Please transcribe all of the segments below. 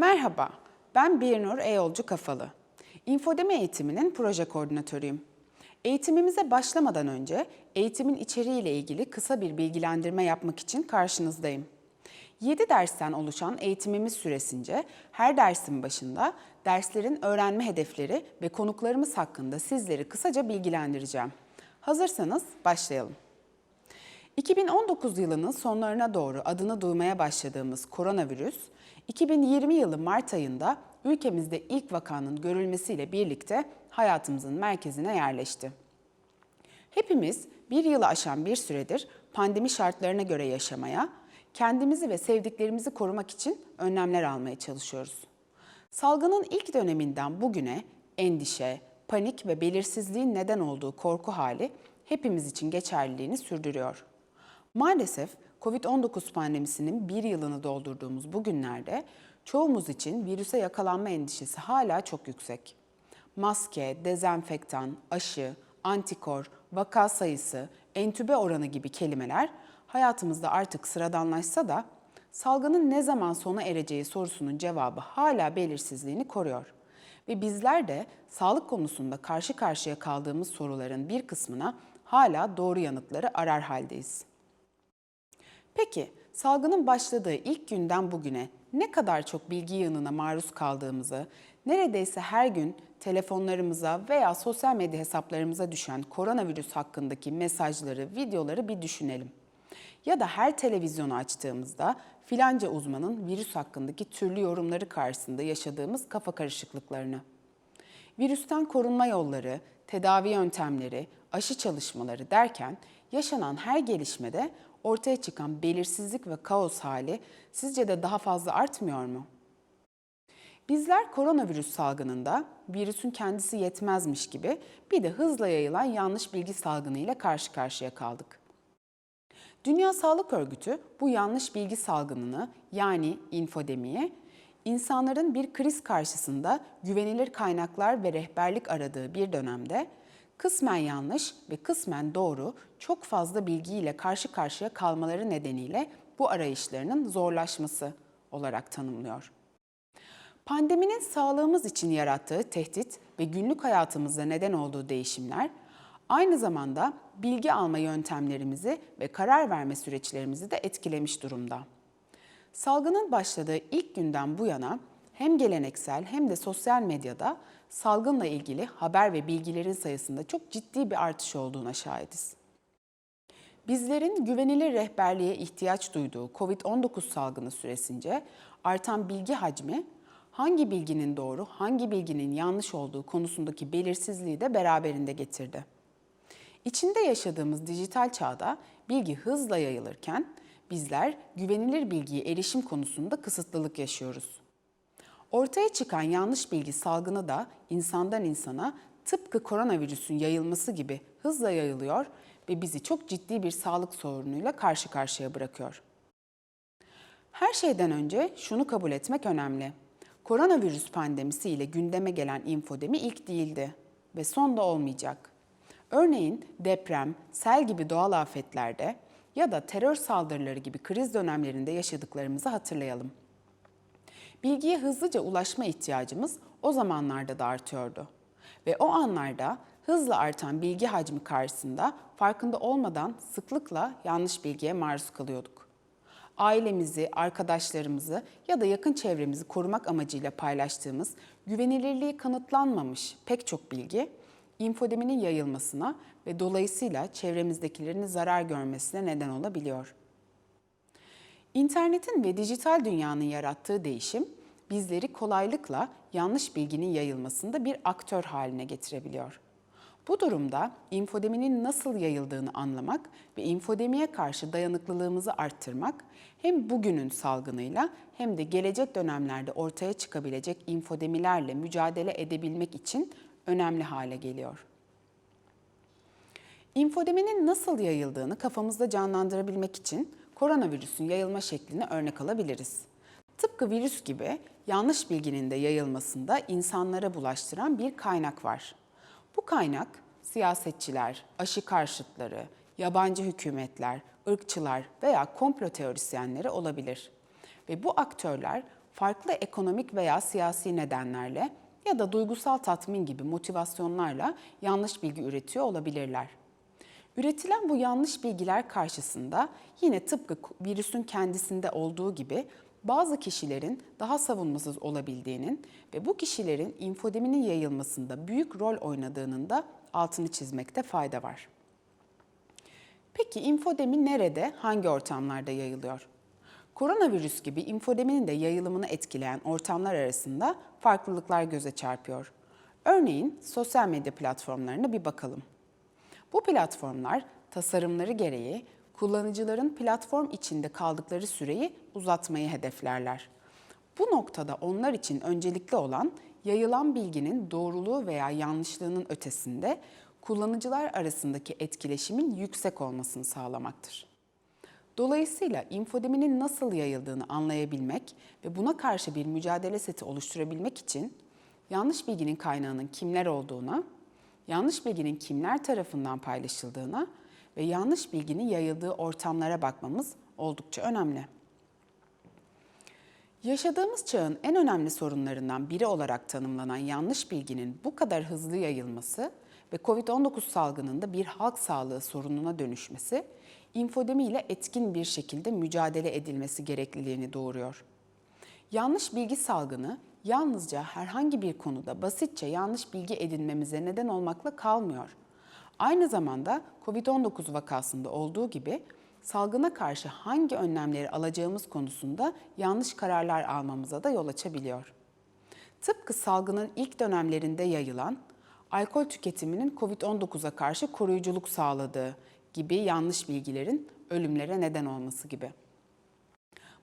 Merhaba, ben Birnur Eyolcu Kafalı. İnfodemi eğitiminin proje koordinatörüyüm. Eğitimimize başlamadan önce eğitimin içeriğiyle ilgili kısa bir bilgilendirme yapmak için karşınızdayım. 7 dersten oluşan eğitimimiz süresince her dersin başında derslerin öğrenme hedefleri ve konuklarımız hakkında sizleri kısaca bilgilendireceğim. Hazırsanız başlayalım. 2019 yılının sonlarına doğru adını duymaya başladığımız koronavirüs, 2020 yılı Mart ayında ülkemizde ilk vakanın görülmesiyle birlikte hayatımızın merkezine yerleşti. Hepimiz bir yılı aşan bir süredir pandemi şartlarına göre yaşamaya, kendimizi ve sevdiklerimizi korumak için önlemler almaya çalışıyoruz. Salgının ilk döneminden bugüne endişe, panik ve belirsizliğin neden olduğu korku hali hepimiz için geçerliliğini sürdürüyor. Maalesef COVID-19 pandemisinin bir yılını doldurduğumuz bu günlerde çoğumuz için virüse yakalanma endişesi hala çok yüksek. Maske, dezenfektan, aşı, antikor, vaka sayısı, entübe oranı gibi kelimeler hayatımızda artık sıradanlaşsa da salgının ne zaman sona ereceği sorusunun cevabı hala belirsizliğini koruyor. Ve bizler de sağlık konusunda karşı karşıya kaldığımız soruların bir kısmına hala doğru yanıtları arar haldeyiz. Peki, salgının başladığı ilk günden bugüne ne kadar çok bilgi yığınına maruz kaldığımızı, neredeyse her gün telefonlarımıza veya sosyal medya hesaplarımıza düşen koronavirüs hakkındaki mesajları, videoları bir düşünelim. Ya da her televizyonu açtığımızda filanca uzmanın virüs hakkındaki türlü yorumları karşısında yaşadığımız kafa karışıklıklarını. Virüsten korunma yolları, tedavi yöntemleri, aşı çalışmaları derken yaşanan her gelişmede ortaya çıkan belirsizlik ve kaos hali sizce de daha fazla artmıyor mu? Bizler koronavirüs salgınında virüsün kendisi yetmezmiş gibi bir de hızla yayılan yanlış bilgi salgınıyla karşı karşıya kaldık. Dünya Sağlık Örgütü bu yanlış bilgi salgınını yani infodemiyi insanların bir kriz karşısında güvenilir kaynaklar ve rehberlik aradığı bir dönemde kısmen yanlış ve kısmen doğru çok fazla bilgiyle karşı karşıya kalmaları nedeniyle bu arayışlarının zorlaşması olarak tanımlıyor. Pandeminin sağlığımız için yarattığı tehdit ve günlük hayatımızda neden olduğu değişimler, aynı zamanda bilgi alma yöntemlerimizi ve karar verme süreçlerimizi de etkilemiş durumda. Salgının başladığı ilk günden bu yana hem geleneksel hem de sosyal medyada salgınla ilgili haber ve bilgilerin sayısında çok ciddi bir artış olduğuna şahidiz. Bizlerin güvenilir rehberliğe ihtiyaç duyduğu COVID-19 salgını süresince artan bilgi hacmi, hangi bilginin doğru, hangi bilginin yanlış olduğu konusundaki belirsizliği de beraberinde getirdi. İçinde yaşadığımız dijital çağda bilgi hızla yayılırken bizler güvenilir bilgiye erişim konusunda kısıtlılık yaşıyoruz. Ortaya çıkan yanlış bilgi salgını da insandan insana tıpkı koronavirüsün yayılması gibi hızla yayılıyor ve bizi çok ciddi bir sağlık sorunuyla karşı karşıya bırakıyor. Her şeyden önce şunu kabul etmek önemli. Koronavirüs pandemisi ile gündeme gelen infodemi ilk değildi ve son da olmayacak. Örneğin deprem, sel gibi doğal afetlerde ya da terör saldırıları gibi kriz dönemlerinde yaşadıklarımızı hatırlayalım. Bilgiye hızlıca ulaşma ihtiyacımız o zamanlarda da artıyordu. Ve o anlarda hızla artan bilgi hacmi karşısında farkında olmadan sıklıkla yanlış bilgiye maruz kalıyorduk. Ailemizi, arkadaşlarımızı ya da yakın çevremizi korumak amacıyla paylaştığımız güvenilirliği kanıtlanmamış pek çok bilgi, infodeminin yayılmasına ve dolayısıyla çevremizdekilerin zarar görmesine neden olabiliyor. İnternetin ve dijital dünyanın yarattığı değişim, bizleri kolaylıkla yanlış bilginin yayılmasında bir aktör haline getirebiliyor. Bu durumda infodeminin nasıl yayıldığını anlamak ve infodemiye karşı dayanıklılığımızı arttırmak hem bugünün salgınıyla hem de gelecek dönemlerde ortaya çıkabilecek infodemilerle mücadele edebilmek için önemli hale geliyor. İnfodeminin nasıl yayıldığını kafamızda canlandırabilmek için koronavirüsün yayılma şeklini örnek alabiliriz. Tıpkı virüs gibi yanlış bilginin de yayılmasında insanlara bulaştıran bir kaynak var. Bu kaynak siyasetçiler, aşı karşıtları, yabancı hükümetler, ırkçılar veya komplo teorisyenleri olabilir. Ve bu aktörler farklı ekonomik veya siyasi nedenlerle ya da duygusal tatmin gibi motivasyonlarla yanlış bilgi üretiyor olabilirler. Üretilen bu yanlış bilgiler karşısında yine tıpkı virüsün kendisinde olduğu gibi bazı kişilerin daha savunmasız olabildiğinin ve bu kişilerin infodeminin yayılmasında büyük rol oynadığının da altını çizmekte fayda var. Peki infodemi nerede, hangi ortamlarda yayılıyor? Koronavirüs gibi infodeminin de yayılımını etkileyen ortamlar arasında farklılıklar göze çarpıyor. Örneğin sosyal medya platformlarına bir bakalım. Bu platformlar tasarımları gereği kullanıcıların platform içinde kaldıkları süreyi uzatmayı hedeflerler. Bu noktada onlar için öncelikli olan yayılan bilginin doğruluğu veya yanlışlığının ötesinde kullanıcılar arasındaki etkileşimin yüksek olmasını sağlamaktır. Dolayısıyla infodeminin nasıl yayıldığını anlayabilmek ve buna karşı bir mücadele seti oluşturabilmek için yanlış bilginin kaynağının kimler olduğuna, yanlış bilginin kimler tarafından paylaşıldığına ve yanlış bilginin yayıldığı ortamlara bakmamız oldukça önemli. Yaşadığımız çağın en önemli sorunlarından biri olarak tanımlanan yanlış bilginin bu kadar hızlı yayılması ve COVID-19 salgınında bir halk sağlığı sorununa dönüşmesi, infodemi ile etkin bir şekilde mücadele edilmesi gerekliliğini doğuruyor. Yanlış bilgi salgını yalnızca herhangi bir konuda basitçe yanlış bilgi edinmemize neden olmakla kalmıyor. Aynı zamanda COVID-19 vakasında olduğu gibi salgına karşı hangi önlemleri alacağımız konusunda yanlış kararlar almamıza da yol açabiliyor. Tıpkı salgının ilk dönemlerinde yayılan alkol tüketiminin COVID-19'a karşı koruyuculuk sağladığı gibi yanlış bilgilerin ölümlere neden olması gibi.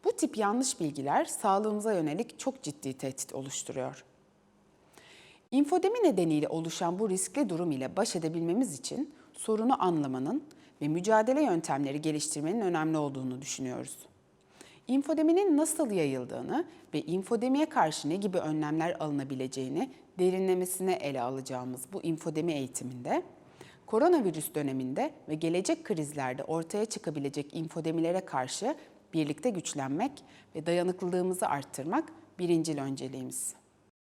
Bu tip yanlış bilgiler sağlığımıza yönelik çok ciddi tehdit oluşturuyor. İnfodemi nedeniyle oluşan bu riskli durum ile baş edebilmemiz için sorunu anlamanın ve mücadele yöntemleri geliştirmenin önemli olduğunu düşünüyoruz. İnfodeminin nasıl yayıldığını ve infodemiye karşı ne gibi önlemler alınabileceğini derinlemesine ele alacağımız bu infodemi eğitiminde, koronavirüs döneminde ve gelecek krizlerde ortaya çıkabilecek infodemilere karşı birlikte güçlenmek ve dayanıklılığımızı arttırmak birincil önceliğimiz.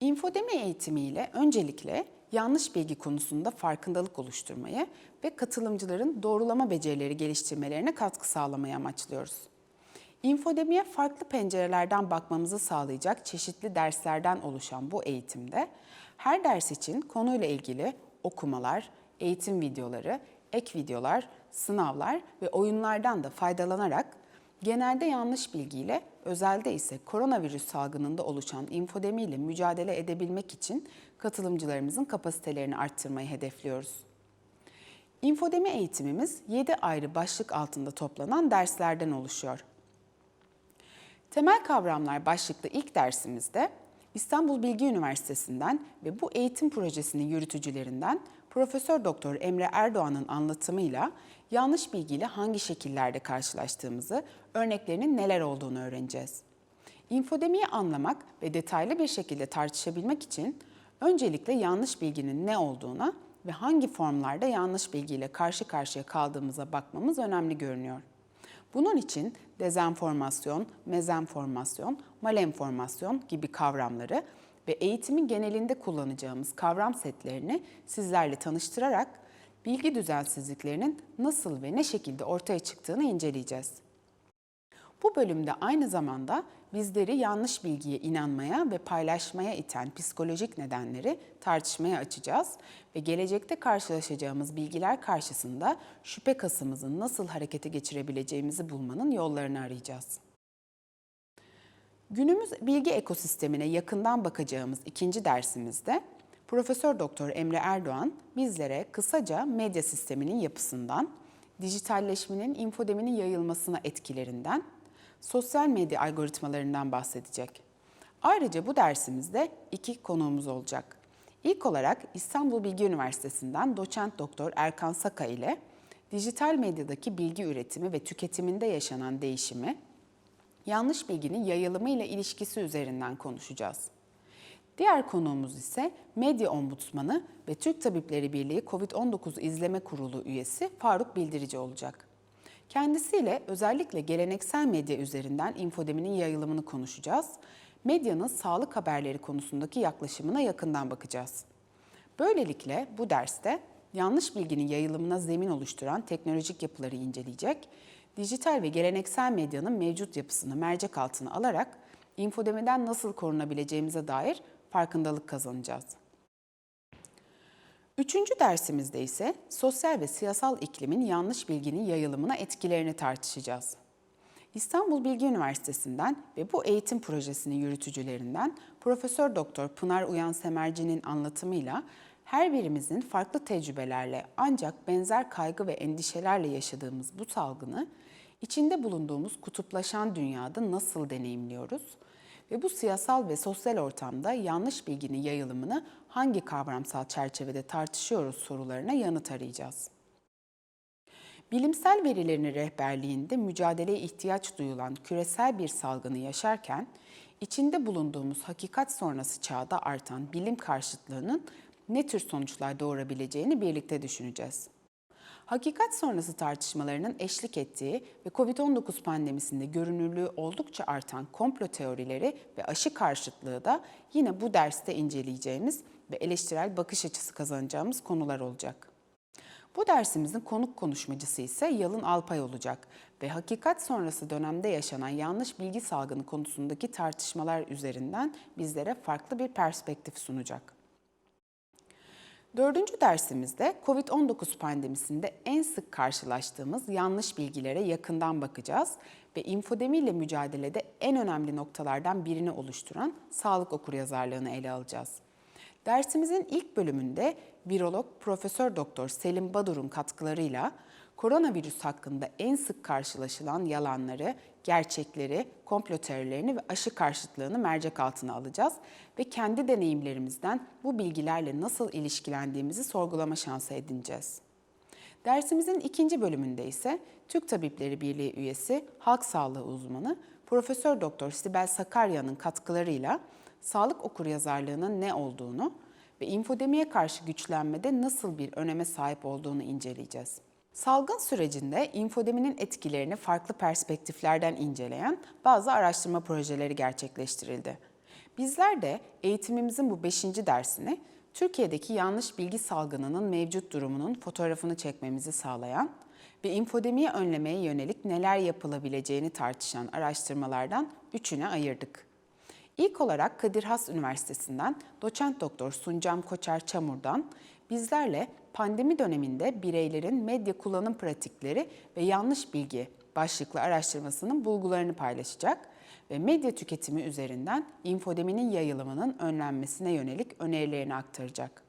İnfodemi eğitimiyle öncelikle yanlış bilgi konusunda farkındalık oluşturmayı ve katılımcıların doğrulama becerileri geliştirmelerine katkı sağlamayı amaçlıyoruz. İnfodemiye farklı pencerelerden bakmamızı sağlayacak çeşitli derslerden oluşan bu eğitimde her ders için konuyla ilgili okumalar, eğitim videoları, ek videolar, sınavlar ve oyunlardan da faydalanarak genelde yanlış bilgiyle, özelde ise koronavirüs salgınında oluşan infodemi ile mücadele edebilmek için katılımcılarımızın kapasitelerini arttırmayı hedefliyoruz. İnfodemi eğitimimiz 7 ayrı başlık altında toplanan derslerden oluşuyor. Temel kavramlar başlıklı ilk dersimizde İstanbul Bilgi Üniversitesi'nden ve bu eğitim projesinin yürütücülerinden Profesör Doktor Emre Erdoğan'ın anlatımıyla yanlış bilgiyle hangi şekillerde karşılaştığımızı, örneklerinin neler olduğunu öğreneceğiz. İnfodemiyi anlamak ve detaylı bir şekilde tartışabilmek için öncelikle yanlış bilginin ne olduğuna ve hangi formlarda yanlış bilgiyle karşı karşıya kaldığımıza bakmamız önemli görünüyor. Bunun için dezenformasyon, mezenformasyon, malenformasyon gibi kavramları ve eğitimin genelinde kullanacağımız kavram setlerini sizlerle tanıştırarak bilgi düzensizliklerinin nasıl ve ne şekilde ortaya çıktığını inceleyeceğiz. Bu bölümde aynı zamanda bizleri yanlış bilgiye inanmaya ve paylaşmaya iten psikolojik nedenleri tartışmaya açacağız ve gelecekte karşılaşacağımız bilgiler karşısında şüphe kasımızı nasıl harekete geçirebileceğimizi bulmanın yollarını arayacağız. Günümüz bilgi ekosistemine yakından bakacağımız ikinci dersimizde Profesör Doktor Emre Erdoğan bizlere kısaca medya sisteminin yapısından, dijitalleşmenin infodeminin yayılmasına etkilerinden, sosyal medya algoritmalarından bahsedecek. Ayrıca bu dersimizde 2 konuğumuz olacak. İlk olarak İstanbul Bilgi Üniversitesi'nden doçent doktor Erkan Saka ile dijital medyadaki bilgi üretimi ve tüketiminde yaşanan değişimi, yanlış bilginin yayılımı ile ilişkisi üzerinden konuşacağız. Diğer konuğumuz ise Medya Ombudsmanı ve Türk Tabipleri Birliği COVID-19 İzleme Kurulu üyesi Faruk Bildirici olacak. Kendisiyle özellikle geleneksel medya üzerinden infodeminin yayılımını konuşacağız Medyanın sağlık haberleri konusundaki yaklaşımına yakından bakacağız. Böylelikle bu derste yanlış bilginin yayılımına zemin oluşturan teknolojik yapıları inceleyecek, dijital ve geleneksel medyanın mevcut yapısını mercek altına alarak infodemiden nasıl korunabileceğimize dair farkındalık kazanacağız. Üçüncü dersimizde ise sosyal ve siyasal iklimin yanlış bilginin yayılımına etkilerini tartışacağız. İstanbul Bilgi Üniversitesi'nden ve bu eğitim projesinin yürütücülerinden Profesör Doktor Pınar Uyan Semerci'nin anlatımıyla her birimizin farklı tecrübelerle ancak benzer kaygı ve endişelerle yaşadığımız bu salgını içinde bulunduğumuz kutuplaşan dünyada nasıl deneyimliyoruz ve bu siyasal ve sosyal ortamda yanlış bilginin yayılımını hangi kavramsal çerçevede tartışıyoruz sorularına yanıt arayacağız. Bilimsel verilerin rehberliğinde mücadeleye ihtiyaç duyulan küresel bir salgını yaşarken, içinde bulunduğumuz hakikat sonrası çağda artan bilim karşıtlığının ne tür sonuçlar doğurabileceğini birlikte düşüneceğiz. Hakikat sonrası tartışmalarının eşlik ettiği ve COVID-19 pandemisinde görünürlüğü oldukça artan komplo teorileri ve aşı karşıtlığı da yine bu derste inceleyeceğimiz ve eleştirel bakış açısı kazanacağımız konular olacak. Bu dersimizin konuk konuşmacısı ise Yalın Alpay olacak ve hakikat sonrası dönemde yaşanan yanlış bilgi salgını konusundaki tartışmalar üzerinden bizlere farklı bir perspektif sunacak. Dördüncü dersimizde COVID-19 pandemisinde en sık karşılaştığımız yanlış bilgilere yakından bakacağız ve infodemiyle mücadelede en önemli noktalardan birini oluşturan sağlık okuryazarlığını ele alacağız. Dersimizin ilk bölümünde virolog Profesör Doktor Selim Badur'un katkılarıyla koronavirüs hakkında en sık karşılaşılan yalanları, gerçekleri, komplo teorilerini ve aşı karşıtlığını mercek altına alacağız ve kendi deneyimlerimizden bu bilgilerle nasıl ilişkilendiğimizi sorgulama şansı edineceğiz. Dersimizin ikinci bölümünde ise Türk Tabipleri Birliği üyesi, halk sağlığı uzmanı Profesör Doktor Sibel Sakarya'nın katkılarıyla sağlık okuryazarlığının ne olduğunu ve infodemiye karşı güçlenmede nasıl bir öneme sahip olduğunu inceleyeceğiz. Salgın sürecinde infodeminin etkilerini farklı perspektiflerden inceleyen bazı araştırma projeleri gerçekleştirildi. Bizler de eğitimimizin bu 5. dersini Türkiye'deki yanlış bilgi salgınının mevcut durumunun fotoğrafını çekmemizi sağlayan ve infodemiyi önlemeye yönelik neler yapılabileceğini tartışan araştırmalardan 3'üne ayırdık. İlk olarak Kadir Has Üniversitesi'nden Doçent Doktor Suncam Koçer Çamur'dan bizlerle pandemi döneminde bireylerin medya kullanım pratikleri ve yanlış bilgi başlıklı araştırmasının bulgularını paylaşacak ve medya tüketimi üzerinden infodeminin yayılımının önlenmesine yönelik önerilerini aktaracak.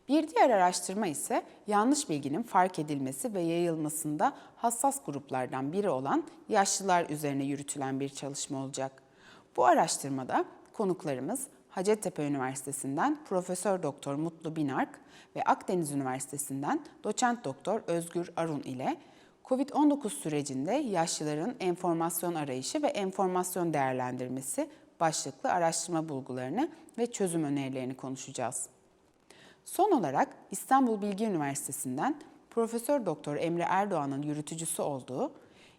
Bir diğer araştırma ise yanlış bilginin fark edilmesi ve yayılmasında hassas gruplardan biri olan yaşlılar üzerine yürütülen bir çalışma olacak. Bu araştırmada konuklarımız Hacettepe Üniversitesi'nden Profesör Doktor Mutlu Binark ve Akdeniz Üniversitesi'nden Doçent Doktor Özgür Arun ile COVID-19 sürecinde yaşlıların enformasyon arayışı ve enformasyon değerlendirmesi başlıklı araştırma bulgularını ve çözüm önerilerini konuşacağız. Son olarak İstanbul Bilgi Üniversitesi'nden Profesör Doktor Emre Erdoğan'ın yürütücüsü olduğu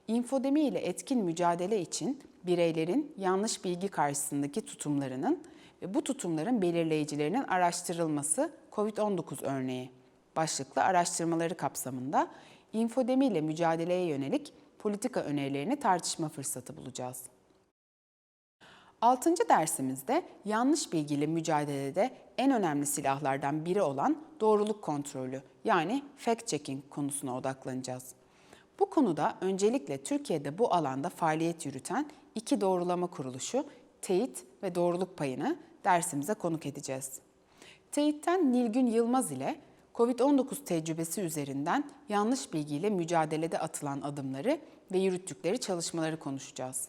infodemi ile etkin mücadele için bireylerin yanlış bilgi karşısındaki tutumlarının ve bu tutumların belirleyicilerinin araştırılması COVID-19 örneği başlıklı araştırmaları kapsamında infodemi ile mücadeleye yönelik politika önerilerini tartışma fırsatı bulacağız. 6. dersimizde yanlış bilgiyle mücadelede en önemli silahlardan biri olan doğruluk kontrolü yani fact-checking konusuna odaklanacağız. Bu konuda öncelikle Türkiye'de bu alanda faaliyet yürüten 2 doğrulama kuruluşu, Teyit ve Doğruluk Payı'nı dersimize konuk edeceğiz. Teyit'ten Nilgün Yılmaz ile COVID-19 tecrübesi üzerinden yanlış bilgiyle mücadelede atılan adımları ve yürüttükleri çalışmaları konuşacağız.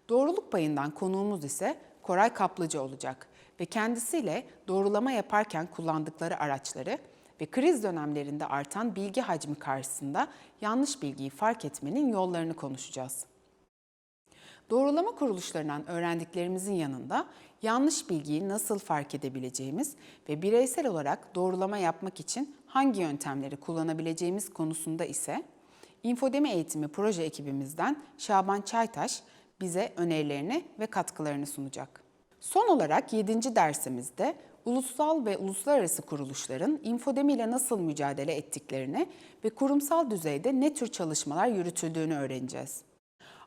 Doğruluk Payı'ndan konuğumuz ise Koray Kaplıcı olacak ve kendisiyle doğrulama yaparken kullandıkları araçları ve kriz dönemlerinde artan bilgi hacmi karşısında yanlış bilgiyi fark etmenin yollarını konuşacağız. Doğrulama kuruluşlarından öğrendiklerimizin yanında yanlış bilgiyi nasıl fark edebileceğimiz ve bireysel olarak doğrulama yapmak için hangi yöntemleri kullanabileceğimiz konusunda ise infodemi eğitimi proje ekibimizden Şaban Çaytaş bize önerilerini ve katkılarını sunacak. Son olarak 7. dersimizde ulusal ve uluslararası kuruluşların infodemiyle nasıl mücadele ettiklerini ve kurumsal düzeyde ne tür çalışmalar yürütüldüğünü öğreneceğiz.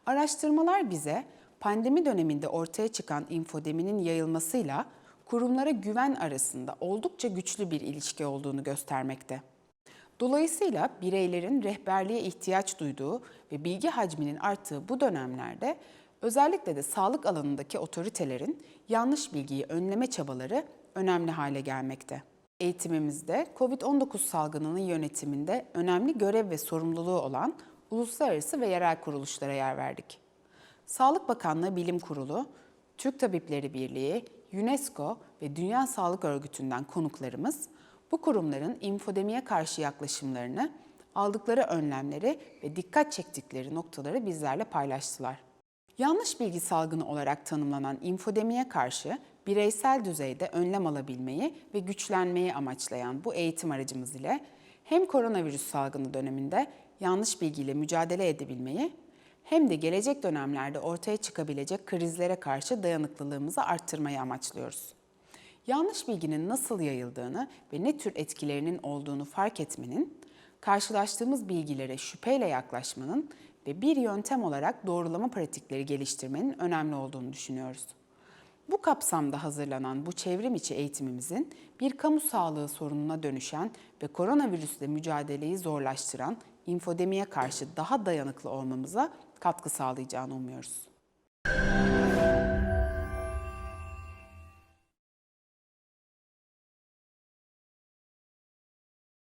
Araştırmalar bize pandemi döneminde ortaya çıkan infodeminin yayılmasıyla kurumlara güven arasında oldukça güçlü bir ilişki olduğunu göstermekte. Dolayısıyla bireylerin rehberliğe ihtiyaç duyduğu ve bilgi hacminin arttığı bu dönemlerde özellikle de sağlık alanındaki otoritelerin yanlış bilgiyi önleme çabaları önemli hale gelmekte. Eğitimimizde COVID-19 salgınının yönetiminde önemli görev ve sorumluluğu olan uluslararası ve yerel kuruluşlara yer verdik. Sağlık Bakanlığı Bilim Kurulu, Türk Tabipleri Birliği, UNESCO ve Dünya Sağlık Örgütü'nden konuklarımız, bu kurumların infodemiye karşı yaklaşımlarını, aldıkları önlemleri ve dikkat çektikleri noktaları bizlerle paylaştılar. Yanlış bilgi salgını olarak tanımlanan infodemiye karşı bireysel düzeyde önlem alabilmeyi ve güçlenmeyi amaçlayan bu eğitim aracımız ile hem koronavirüs salgını döneminde yanlış bilgiyle mücadele edebilmeyi hem de gelecek dönemlerde ortaya çıkabilecek krizlere karşı dayanıklılığımızı arttırmayı amaçlıyoruz. Yanlış bilginin nasıl yayıldığını ve ne tür etkilerinin olduğunu fark etmenin, karşılaştığımız bilgilere şüpheyle yaklaşmanın ve bir yöntem olarak doğrulama pratikleri geliştirmenin önemli olduğunu düşünüyoruz. Bu kapsamda hazırlanan bu çevrim içi eğitimimizin bir kamu sağlığı sorununa dönüşen ve koronavirüsle mücadeleyi zorlaştıran infodemiye karşı daha dayanıklı olmamıza katkı sağlayacağını umuyoruz.